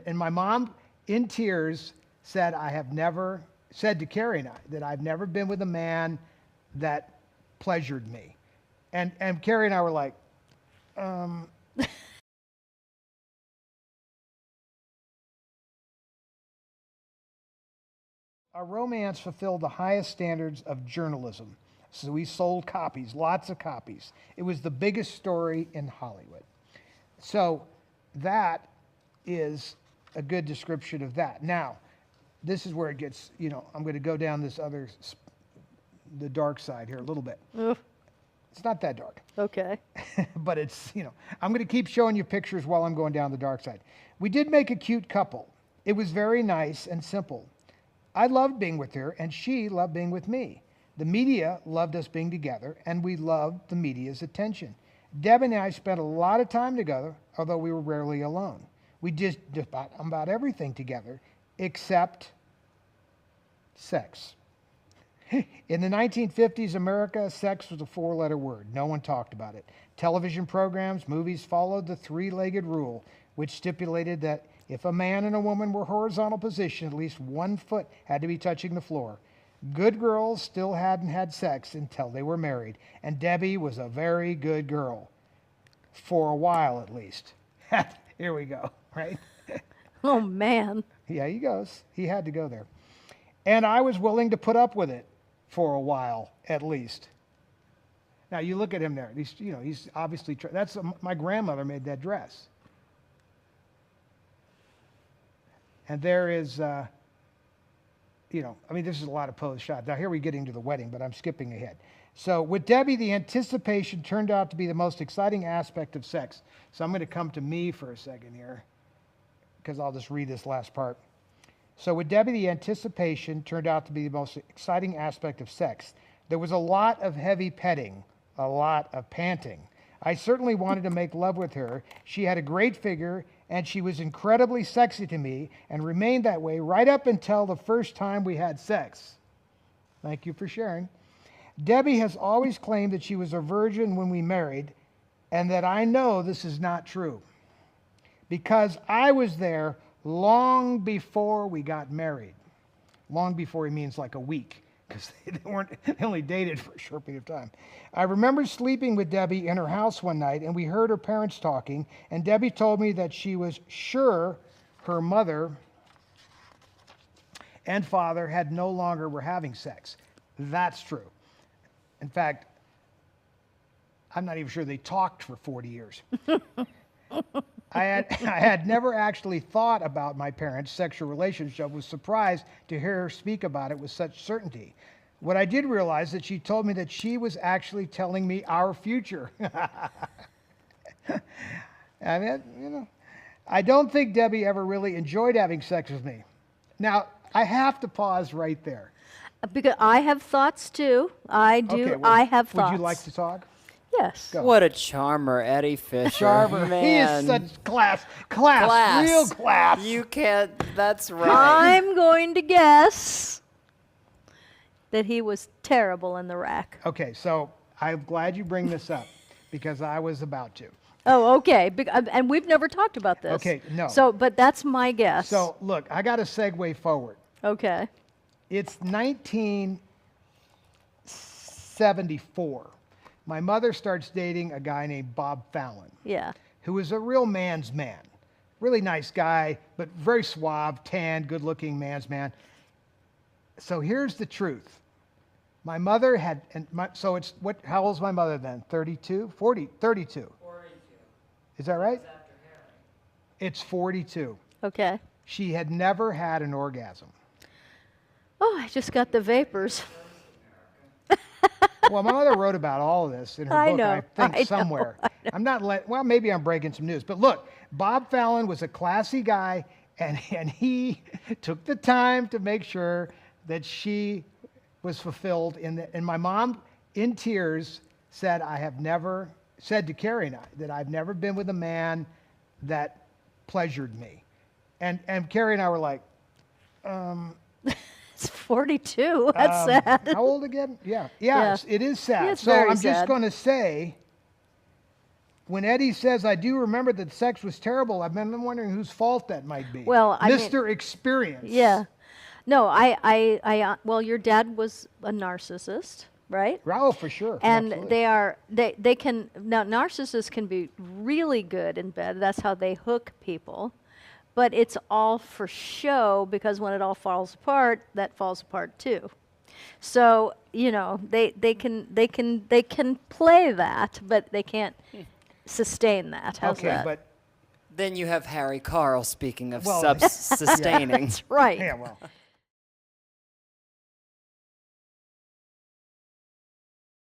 And my mom, in tears, said to Carrie and I, that I've never been with a man that pleasured me. And Carrie and I were like, Our romance fulfilled the highest standards of journalism. So we sold copies, lots of copies. It was the biggest story in Hollywood. So that is a good description of that. Now, this is where it gets, I'm going to go down the dark side here a little bit. Ugh. It's not that dark. Okay. But it's, I'm going to keep showing you pictures while I'm going down the dark side. We did make a cute couple. It was very nice and simple. I loved being with her, and she loved being with me. The media loved us being together, and we loved the media's attention. Deb and I spent a lot of time together, although we were rarely alone. We did just about everything together, except sex. In the 1950s America, sex was a four-letter word. No one talked about it. Television programs, movies followed the three-legged rule, which stipulated that if a man and a woman were horizontal position, at least 1 foot had to be touching the floor. Good girls still hadn't had sex until they were married, and Debbie was a very good girl, for a while at least. Here we go, right? Oh, man. Yeah, he goes. He had to go there. And I was willing to put up with it for a while at least. Now, you look at him there. He's obviously, that's my grandmother made that dress. And there is, this is a lot of pose shots. Now, here we're getting to the wedding, but I'm skipping ahead. So with Debbie, the anticipation turned out to be the most exciting aspect of sex. So I'm going to come to me for a second here, because I'll just read this last part. So with Debbie, the anticipation turned out to be the most exciting aspect of sex. There was a lot of heavy petting, a lot of panting. I certainly wanted to make love with her. She had a great figure, and she was incredibly sexy to me and remained that way right up until the first time we had sex. Thank you for sharing. Debbie has always claimed that she was a virgin when we married, and that I know this is not true, because I was there long before we got married. Long before he means like a week, because they only dated for a short period of time. I remember sleeping with Debbie in her house one night, and we heard her parents talking, and Debbie told me that she was sure her mother and father had no longer were having sex. That's true. In fact, I'm not even sure they talked for 40 years. I had never actually thought about my parents' sexual relationship. Was surprised to hear her speak about it with such certainty. What I did realize that she told me that she was actually telling me our future. I don't think Debbie ever really enjoyed having sex with me. Now, I have to pause right there. Because I have thoughts too. I do. Okay, well, I have thoughts. Would you like to talk? Yes. Go. What a charmer, Eddie Fisher. Charmer. Man. He is such class, real class. You can't, that's right. I'm going to guess that he was terrible in the rack. Okay, so I'm glad you bring this up, because I was about to. Oh, okay. And we've never talked about this. Okay, no. So, but that's my guess. So, look, I got to segue forward. Okay. It's 1974. My mother starts dating a guy named Bob Fallon. Yeah. Who is a real man's man. Really nice guy, but very suave, tan, good-looking man's man. So here's the truth. My mother had, how old's my mother then? 32? 40? 32. 42. Is that right? After Harry. It's 42. Okay. She had never had an orgasm. Oh, I just got the vapors. Well, my mother wrote about all of this in her book, I think, somewhere. I'm not well, maybe I'm breaking some news. But look, Bob Fallon was a classy guy, and he took the time to make sure that she was fulfilled. And my mom, in tears, said to Carrie and I, that I've never been with a man that pleasured me. And Carrie and I were like, It's 42. That's sad. How old again? Yeah. Yeah. It is sad. It's so very I'm just sad. going to say when Eddie says, I do remember that sex was terrible, I've been wondering whose fault that might be. Well, I mean- Mr. Experience. Yeah. No, well, your dad was a narcissist, right? Oh, for sure. And Absolutely. they can, now narcissists can be really good in bed. That's how they hook people. But it's all for show, because when it all falls apart, that falls apart too. So, you know, they can play that, but they can't sustain that. How's Okay, that? but Then you have Harry Carl, speaking of Well, sustaining. That's right. yeah, well,